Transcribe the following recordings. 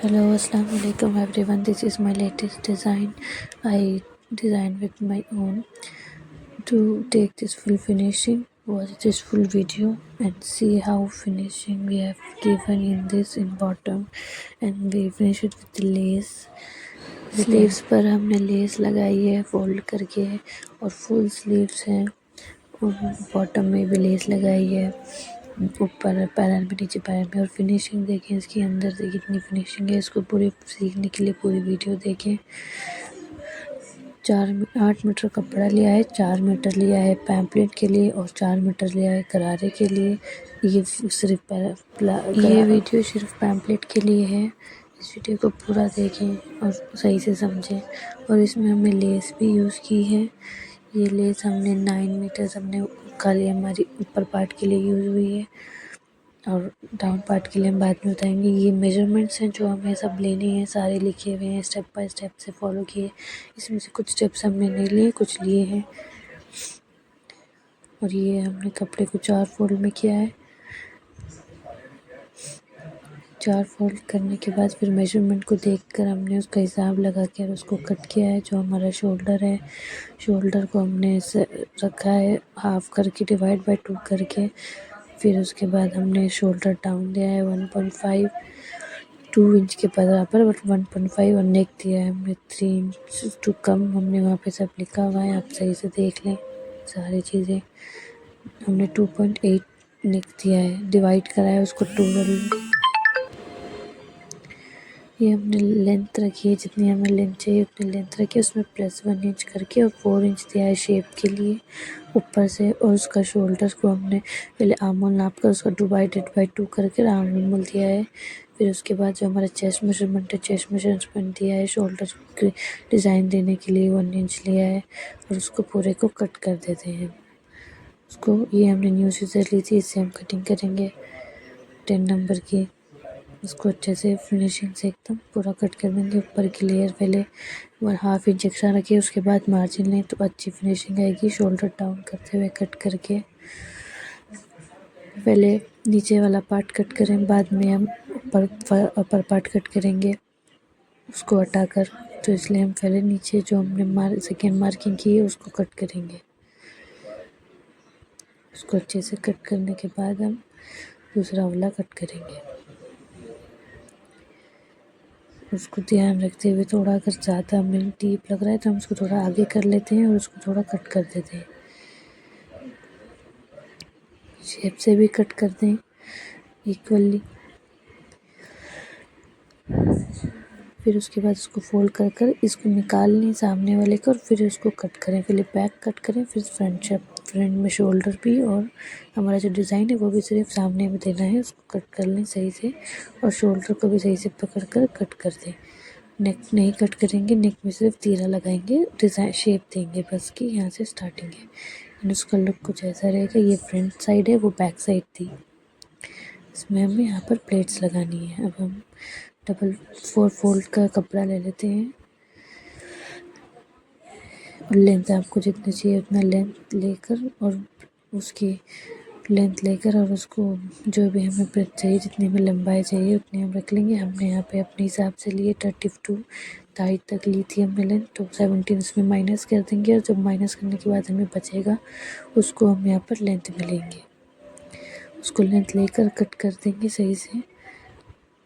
Hello, Assalamu alaikum everyone. This is my latest design. I designed with my own. To take this full finishing, watch this full video and see how finishing we have given in this in bottom, and we finish it with the lace. Sleeves पर हमने less लगाई है fold करके और full sleeves हैं और bottom में भी लेस लगाई है, ऊपर पैरल में, नीचे पैरल में। और फिनिशिंग देखें इसके अंदर से कितनी फिनिशिंग है। इसको पूरी सीखने के लिए पूरी वीडियो देखें। 8 मीटर कपड़ा लिया है, 4 मीटर लिया है पैम्पलेट के लिए और 4 मीटर लिया है गरारे के लिए। ये वीडियो सिर्फ पैम्पलेट के लिए है। इस वीडियो को पूरा देखें और सही से समझें। और इसमें हमने लेस भी यूज़ की है। ये लेस हमने 9 मीटर्स हमने खाली हमारी ऊपर पार्ट के लिए यूज़ हुई है और डाउन पार्ट के लिए हम बाद में बताएंगे। ये मेजरमेंट्स हैं जो हमें सब लेने हैं, सारे लिखे हुए हैं, स्टेप बाय स्टेप से फॉलो किए। इसमें से कुछ स्टेप्स हमने नहीं लिए, कुछ लिए हैं। और ये हमने कपड़े को 4 फोल्ड में किया है। 4 फोल्ड करने के बाद फिर मेजरमेंट को देखकर हमने उसका हिसाब लगा कर उसको कट किया है। जो हमारा शोल्डर है, शोल्डर को हमने रखा है हाफ करके, डिवाइड बाय 2 करके। फिर उसके बाद हमने शोल्डर डाउन दिया है 1.5, 2 इंच के बराबर, बट 1.5। और नेक दिया है हमने 3 इंच टू कम। हमने वहाँ पे सब लिखा हुआ है, आप सही से देख लें सारी चीज़ें। हमने 2.8 नेक दिया है, डिवाइड करा है उसको 12। ये हमने लेंथ रखी है, जितनी हमें लेंथ चाहिए उतनी लेंथ रखी है। उसमें +1 इंच करके और 4 इंच दिया है शेप के लिए ऊपर से। और उसका शोल्डर को हमने पहले आर्म होल नाप कर उसका डिवाइडेड बाय 2 करके आर्म होल दिया है। फिर उसके बाद जो हमारा चेस्ट मेजरमेंट है, चेस्ट मेजरमेंट दिया है। शोल्डर के डिज़ाइन देने के लिए 1 इंच लिया है और उसको पूरे को कट कर देते हैं। उसको ये हमने न्यू सीजर ली थी, इससे हम कटिंग करेंगे 10 नंबर की। इसको अच्छे से फिनिशिंग से एकदम पूरा कट कर देंगे। ऊपर की लेयर पहले 1/2 इंच एक्स्ट्रा रखिए, उसके बाद मार्जिन लें तो अच्छी फिनिशिंग आएगी। शोल्डर डाउन करते हुए कट करके पहले नीचे वाला पार्ट कट करें, बाद में हम ऊपर पार्ट कट करेंगे उसको हटाकर। तो इसलिए हम पहले नीचे जो हमने सेकेंड मार्किंग की है उसको कट करेंगे। उसको अच्छे से कट करने के बाद हम दूसरा वाला कट करेंगे। उसको ध्यान रखते हुए थोड़ा, अगर ज़्यादा हमें डीप लग रहा है तो हम उसको थोड़ा आगे कर लेते हैं और उसको थोड़ा कट कर देते हैं। शेप से भी कट कर दें इक्वली। फिर उसके बाद उसको फोल्ड कर कर इसको निकाल लें सामने वाले को और फिर उसको कट करें। पहले बैक कट करें, फिर फ्रंट में शोल्डर भी, और हमारा जो डिज़ाइन है वो भी सिर्फ सामने में देना है। उसको कट कर लें सही से और शोल्डर को भी सही से पकड़ कर कट कर दें। नेक नहीं कट करेंगे, नेक में सिर्फ तीरा लगाएंगे, डिज़ाइन शेप देंगे बस कि यहाँ से स्टार्टिंग है। एंड उसका लुक कुछ ऐसा रहेगा। ये फ्रंट साइड है, वो बैक साइड थी। इसमें हमें यहाँ पर प्लेट्स लगानी है। अब हम 4 फोल्ड का कपड़ा ले लेते हैं और लेंथ आपको जितनी चाहिए उतना लेंथ लेकर और उसकी लेंथ लेकर और उसको जो भी हमें ब्रेथ चाहिए, जितनी हमें लंबाई चाहिए उतनी हम रख लेंगे। हमने यहाँ पे अपने हिसाब से लिए 32 ताई तक ली थी हमने लेंथ, तो 17 उसमें माइनस कर देंगे और जब माइनस करने के बाद हमें बचेगा उसको हम यहाँ पर लेंथ में लेंगे। उसको लेंथ लेकर कट कर देंगे सही से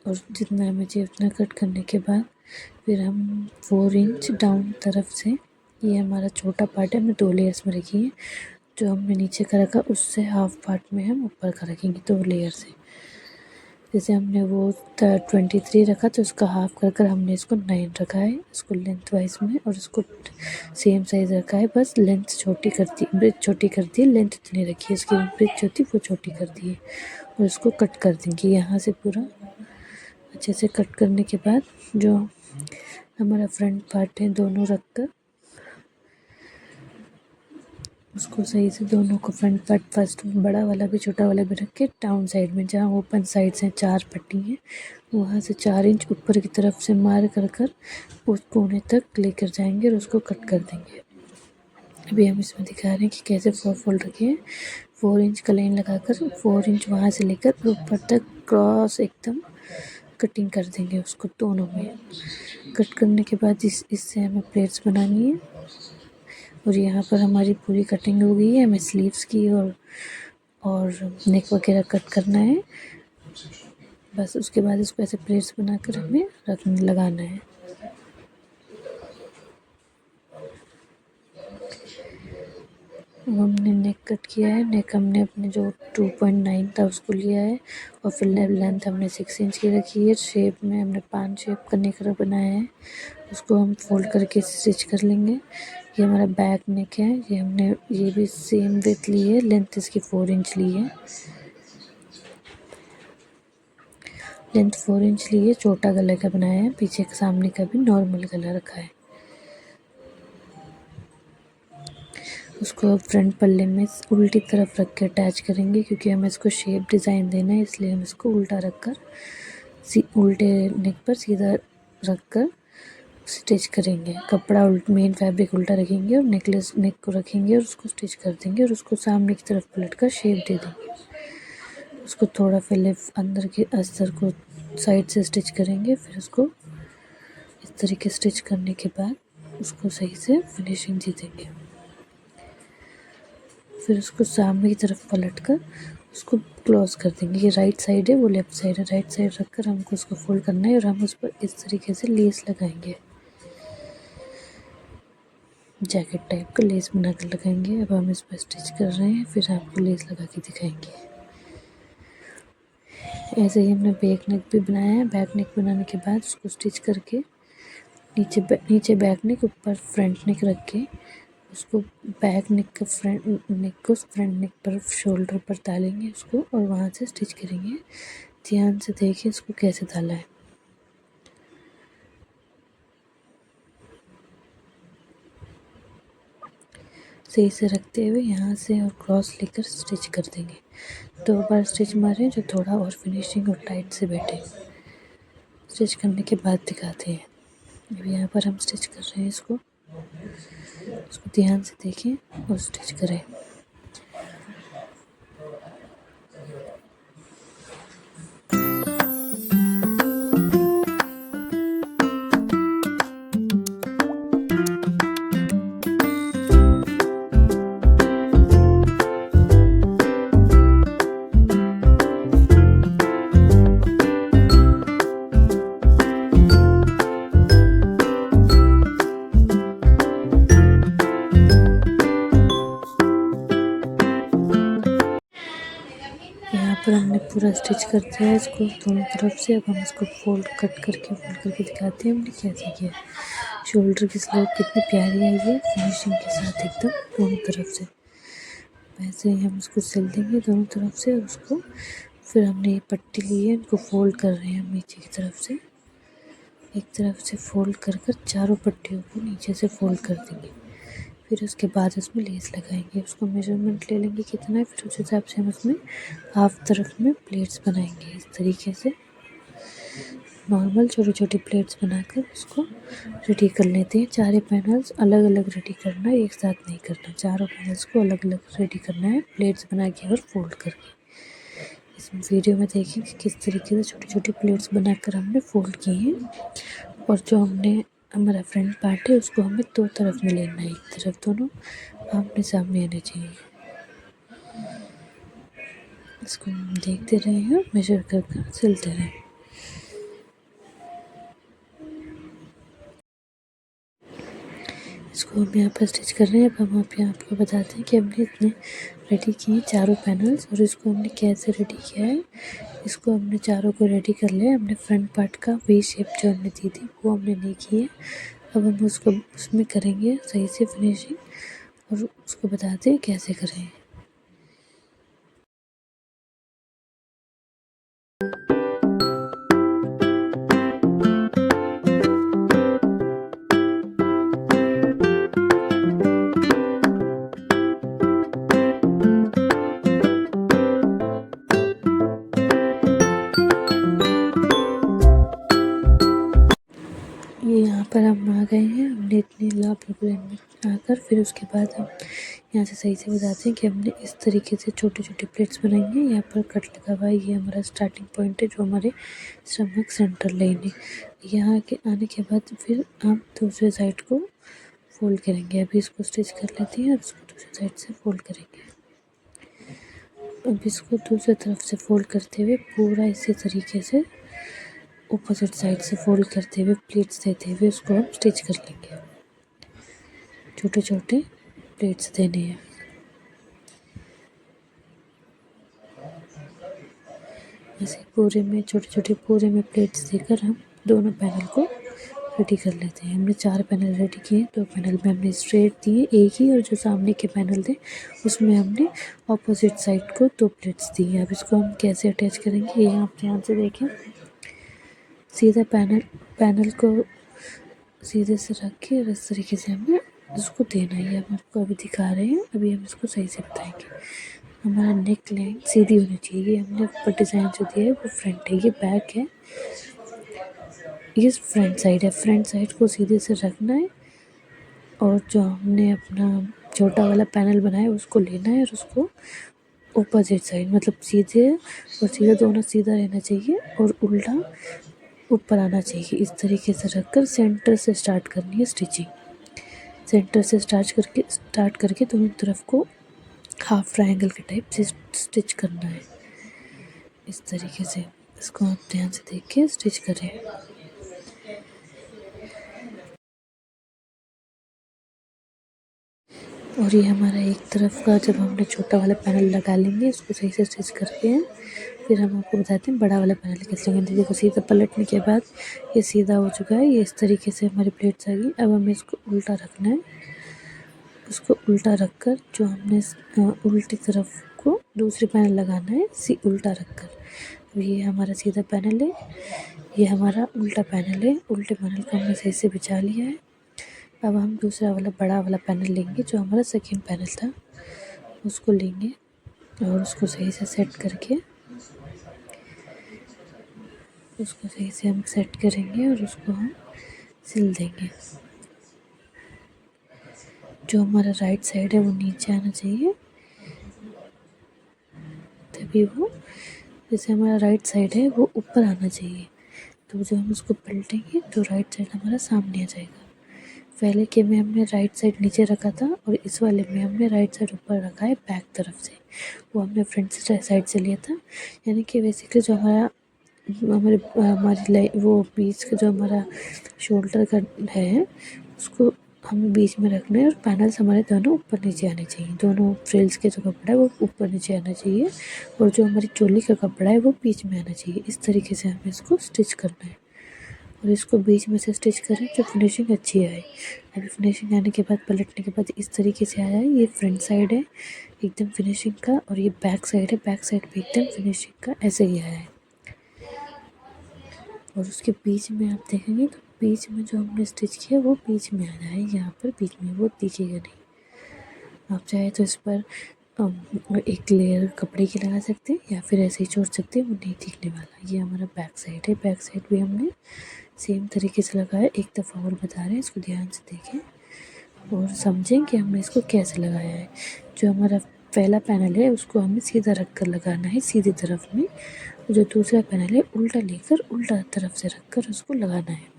और जितना हमें चाहिए उतना कट करने के बाद फिर हम 4 इंच डाउन तरफ से, ये हमारा छोटा पार्ट है, हमने 2 लेयर्स में रखी है। जो हमने नीचे का रखा उससे हाफ पार्ट में हम ऊपर का रखेंगे 2 लेयर से। जैसे हमने वो 23 रखा तो उसका हाफ कर कर हमने इसको 9 रखा है इसको लेंथ वाइज में, और इसको सेम साइज़ रखा है, बस लेंथ छोटी कर दी, ब्रेथ छोटी कर दी, लेंथ इतनी रखी है, इसकी ब्रेथ जो थी वो छोटी कर दी है। और इसको कट कर देंगे यहाँ से पूरा अच्छे से। कट करने के बाद जो हमारा फ्रंट पार्ट है दोनों रख कर उसको सही से दोनों को फ्रंट पार्ट फर्स्ट बड़ा वाला भी छोटा वाला भी रख के डाउन साइड में जहाँ ओपन साइड्स हैं 4 पट्टी हैं वहाँ से 4 इंच ऊपर की तरफ से मार कर कर उस कोने तक लेकर जाएंगे और उसको कट कर देंगे। अभी हम इसमें दिखा रहे हैं कि कैसे 4 फोल्ड रखे हैं। 4 इंच का लाइन लगाकर 4 इंच वहाँ से लेकर ऊपर तक क्रॉस एकदम कटिंग कर देंगे उसको दोनों में। कट करने के बाद इससे हमें प्लेट्स बनानी है। और यहाँ पर हमारी पूरी कटिंग हो गई है। हमें स्लीव्स की और नेक वगैरह कट करना है। बस उसके बाद इसको ऐसे प्लेट्स बनाकर हमें लगाना है। अब हमने नेक कट किया है। नेक हमने अपने जो 2.9 था उसको लिया है और फिर लेंथ हमने 6 इंच की रखी है। शेप में हमने 5 शेप का नेक बनाया है। उसको हम फोल्ड करके स्टिच कर लेंगे। ये हमारा बैक नेक है। ये भी सेम विड्थ ली है। लेंथ इसकी 4 इंच ली है। लेंथ 4 इंच ली है। छोटा गले का बनाया है। पीछे का सामने का भी नॉर्मल गला रखा है। उसको अब फ्रंट पल्ले में उल्टी तरफ रख के अटैच करेंगे, क्योंकि हमें इसको शेप डिज़ाइन देना है, इसलिए हम इसको उल्टा रखकर उल्टे नेक पर सीधा रखकर स्टिच करेंगे। कपड़ा मेन फैब्रिक उल्टा रखेंगे और नेक को रखेंगे और उसको स्टिच कर देंगे और उसको सामने की तरफ पलट कर शेप दे देंगे। उसको थोड़ा पहले अंदर के अस्तर को साइड से स्टिच करेंगे, फिर उसको इस तरीके स्टिच करने के बाद उसको सही से फिनिशिंग दे देंगे। फिर उसको सामने की तरफ पलट कर उसको क्लोज कर देंगे। ये राइट साइड है, वो लेफ़्ट साइड है। राइट साइड रखकर हमको उसको फोल्ड करना है और हम उस पर इस तरीके से लेस लगाएंगे। जैकेट टाइप का लेस बनाकर लगाएंगे। अब हम इस पर स्टिच कर रहे हैं, फिर आपको लेस लगा के दिखाएंगे। ऐसे ही हमने बैक नेक भी बनाया है। बैक नेक बनाने के बाद उसको स्टिच करके नीचे बैक नेक, ऊपर फ्रंट नेक रख के उसको बैक नेक का फ्रंट नेक को फ्रंट नेक पर शोल्डर पर डालेंगे उसको और वहाँ से स्टिच करेंगे। ध्यान से देखिए इसको कैसे डाला है। सही से रखते हुए यहाँ से और क्रॉस लेकर स्टिच कर देंगे। 2 बार स्टिच मारें जो थोड़ा और फिनिशिंग और टाइट से बैठे। स्टिच करने के बाद दिखाते हैं। अब यहाँ पर हम स्टिच कर रहे हैं इसको ध्यान से देखें और स्टिच करें। यहाँ पर हमने पूरा स्टिच कर दिया है इसको दोनों तरफ से। अब हम इसको कट करके फोल्ड करके दिखाते हैं हमने कैसे किया। शोल्डर की स्लोप कितनी प्यारी आई है फिनिशिंग के साथ एकदम दोनों तरफ से। वैसे ही हम इसको सिल देंगे दोनों तरफ से। और उसको फिर हमने ये पट्टी ली है, इनको फोल्ड कर रहे हैं हम नीचे की तरफ से। एक तरफ से फोल्ड कर चारों पट्टियों को नीचे से फोल्ड कर देंगे। फिर उसके बाद उसमें लेस लगाएंगे। उसको मेजरमेंट ले लेंगे कितना है, फिर उस हिसाब से हम उसमें हाफ तरफ में प्लेट्स बनाएंगे। इस तरीके से नॉर्मल छोटी छोटी प्लेट्स बनाकर उसको रेडी कर लेते हैं। चारों पैनल्स अलग अलग रेडी करना है, एक साथ नहीं करना। चारों पैनल्स को अलग अलग रेडी करना है प्लेट्स बना के और फोल्ड करके। इस वीडियो में देखिए कि किस तरीके से छोटी छोटी प्लेट्स बनाकर हमने फोल्ड की हैं। और जो हमारा फ्रंट पार्ट है उसको हमें 2 तरफ में लेना है। एक तरफ दोनों आमने सामने आने चाहिए। इसको हम देखते रहे हैं, मेजर कर सिलते रहे। इसको हम यहाँ पर स्टिच कर रहे हैं। अब हम आपको बताते हैं कि हमने इतने रेडी किए चारों पैनल्स और इसको हमने कैसे रेडी किया है। इसको हमने चारों को रेडी कर लिया। हमने फ्रंट पार्ट का वी शेप जो हमने दी थी वो हमने नहीं की है। अब हम उसको उसमें करेंगे सही से फिनिशिंग और उसको बताते हैं कैसे करें। ये यहाँ पर हम आ गए हैं, हमने इतनी ला बिल्कुल एंड में आकर फिर उसके बाद हम यहाँ से सही से बताते हैं कि हमने इस तरीके से छोटे छोटे प्लेट्स बनाई हैं। यहाँ पर कट लगा हुआ है, ये हमारा स्टार्टिंग पॉइंट है जो हमारे स्टमक सेंटर लाइन है। यहाँ के आने के बाद फिर हम दूसरे साइड को फोल्ड करेंगे। अभी इसको स्टिच कर लेते हैं और इसको दूसरी साइड से फोल्ड करेंगे। अब इसको दूसरी तरफ से फोल्ड करते हुए पूरा इसी तरीके से अपोजिट साइड से फोल्ड करते हुए प्लेट्स देते हुए उसको हम स्टिच कर लेंगे। छोटे छोटे प्लेट्स देने हैं। ऐसे पूरे में छोटे छोटे पूरे में प्लेट्स देकर हम दोनों पैनल को रेडी कर लेते हैं। हमने 4 पैनल रेडी किए, 2 पैनल में हमने स्ट्रेट दिए एक ही, और जो सामने के पैनल थे उसमें हमने ऑपोजिट साइड को 2 प्लेट्स दी हैं। अब इसको हम कैसे अटैच करेंगे ये आप ध्यान से देखें। सीधा पैनल को सीधे से रख के और इस तरीके से हमें इसको देना है। हम आपको अभी दिखा रहे हैं, अभी हम इसको सही से बताएंगे। हमारा नेक लाइन सीधी होनी चाहिए। ये हमने ऊपर डिज़ाइन जो दिया है वो फ्रंट है, ये बैक है, ये फ्रंट साइड है। फ्रंट साइड को सीधे से रखना है और जो हमने अपना छोटा वाला पैनल बनाया उसको लेना है और उसको अपोजिट साइड मतलब सीधे और सीधा दोनों सीधा रहना चाहिए और उल्टा ऊपर आना चाहिए। इस तरीके से रखकर सेंटर से स्टार्ट करनी है स्टिचिंग। सेंटर से स्टार्ट करके दोनों तरफ को हाफ ट्रायंगल के टाइप से स्टिच करना है। इस तरीके से इसको आप ध्यान से देख के स्टिच करें। और ये हमारा एक तरफ का जब हमने छोटा वाला पैनल लगा लेंगे इसको सही से स्टिच करके हैं, फिर हम आपको बताते हैं बड़ा वाला पैनल कैसे लगाएंगे। देखो सीधा पलटने के बाद ये सीधा हो चुका है। ये इस तरीके से हमारी प्लेट्स आ गई। अब हमें इसको उल्टा रखना है। उसको उल्टा रखकर जो हमने उल्टी तरफ को दूसरी पैनल लगाना है उल्टा रखकर। अब ये हमारा सीधा पैनल है, ये हमारा उल्टा पैनल है। उल्टे पैनल को हमने सही से बिछा लिया है। अब हम दूसरा वाला बड़ा वाला पैनल लेंगे जो हमारा सेकंड पैनल था, उसको लेंगे और उसको सही से सेट करके उसको सही से हम सेट करेंगे और उसको हम सिल देंगे। जो हमारा राइट साइड है वो नीचे आना चाहिए, तभी वो जैसे हमारा राइट साइड है वो ऊपर आना चाहिए। तो जब हम उसको पलटेंगे तो राइट साइड हमारा सामने आ जाएगा। पहले के में हमने राइट साइड नीचे रखा था और इस वाले में हमने राइट साइड ऊपर रखा है बैक तरफ से। वो हमने फ्रंट साइड से लिया था। यानी कि बेसिकली जो हमारी वो बीच का जो हमारा शोल्डर का है उसको हमें बीच में रखना है और पैनल्स हमारे दोनों ऊपर नीचे आने चाहिए। दोनों फ्रिल्स के जो कपड़ा है वो ऊपर नीचे आना चाहिए और जो हमारी चोली का कपड़ा है वो बीच में आना चाहिए। इस तरीके से हमें इसको स्टिच करना है और इसको बीच में से स्टिच करें जो फिनिशिंग अच्छी आए। अभी फिनिशिंग आने के बाद पलटने के बाद इस तरीके से आया है। ये फ्रंट साइड है एकदम फिनिशिंग का और ये बैक साइड है, बैक साइड भी एकदम फिनिशिंग का ऐसे ही आया है। और उसके बीच में आप देखेंगे तो बीच में जो हमने स्टिच किया वो बीच में आ रहा है, यहाँ पर बीच में वो दिखेगा नहीं। आप चाहे तो इस पर एक लेयर कपड़े की लगा सकते हैं या फिर ऐसे ही छोड़ सकते हैं, वो नहीं दिखने वाला। ये हमारा बैक साइड है। बैक साइड भी हमने सेम तरीके से लगाया। एक दफ़ा और बता रहे हैं, इसको ध्यान से देखें और समझें कि हमने इसको कैसे लगाया है। जो हमारा पहला पैनल है उसको हमें सीधा रख कर लगाना है सीधी तरफ में, जो दूसरा पैनल है उल्टा लेकर उल्टा तरफ से रख कर उसको लगाना है।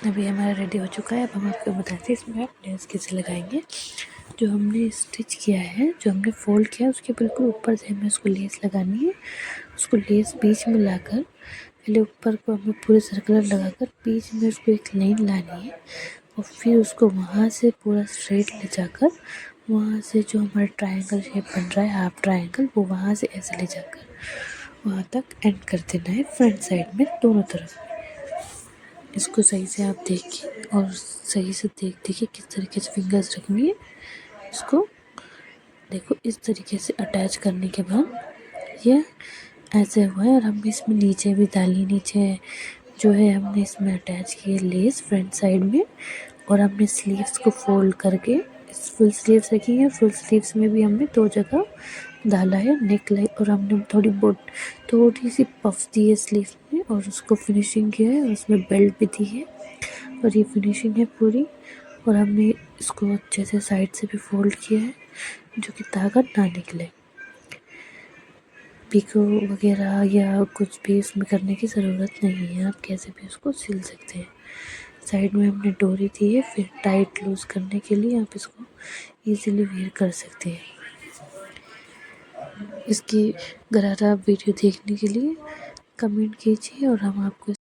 अभी हमारा रेडी हो चुका है। अब हम आपको बताते हैं इसमें आप लेस कैसे लगाएंगे। जो हमने स्टिच किया है, जो हमने फोल्ड किया उसके बिल्कुल ऊपर से हमें उसको लेस लगानी है। उसको लेस बीच में लाकर पहले ऊपर को हमें पूरे सर्कुलर लगाकर बीच में उसको एक लाइन लानी है और फिर उसको वहाँ से पूरा स्ट्रेट ले जाकर वहाँ से जो हमारा ट्रायंगल शेप बन रहा है हाफ ट्रायंगल, वो वहाँ से ऐसे ले जाकर वहाँ तक एंड कर देना है फ्रंट साइड में दोनों तरफ। इसको सही से आप देखिए और सही से देखिए किस तरीके से फिंगर्स रखनी है। इसको देखो इस तरीके से अटैच करने के बाद ये ऐसे हुआ है और हमने इसमें नीचे भी डाली। नीचे जो है हमने इसमें अटैच किए लेस फ्रंट साइड में और हमने स्लीव्स को फोल्ड करके फुल स्लीव्स रखी है। फुल स्लीव्स में भी हमने 2 जगह डाला है नेक लाइन, और हमने थोड़ी सी पफ दी है स्लीव में और उसको फिनिशिंग किया है, उसमें बेल्ट भी दी है और ये फिनिशिंग है पूरी। और हमने इसको अच्छे से साइड से भी फोल्ड किया है जो कि धागा ना निकले। पिको वगैरह या कुछ भी इसमें करने की ज़रूरत नहीं है, आप कैसे भी उसको सिल सकते हैं। साइड में हमने डोरी दी है, फिर टाइट लूज़ करने के लिए आप इसको इजीली वेयर कर सकते हैं। इसकी गरारा वीडियो देखने के लिए कमेंट कीजिए और हम आपको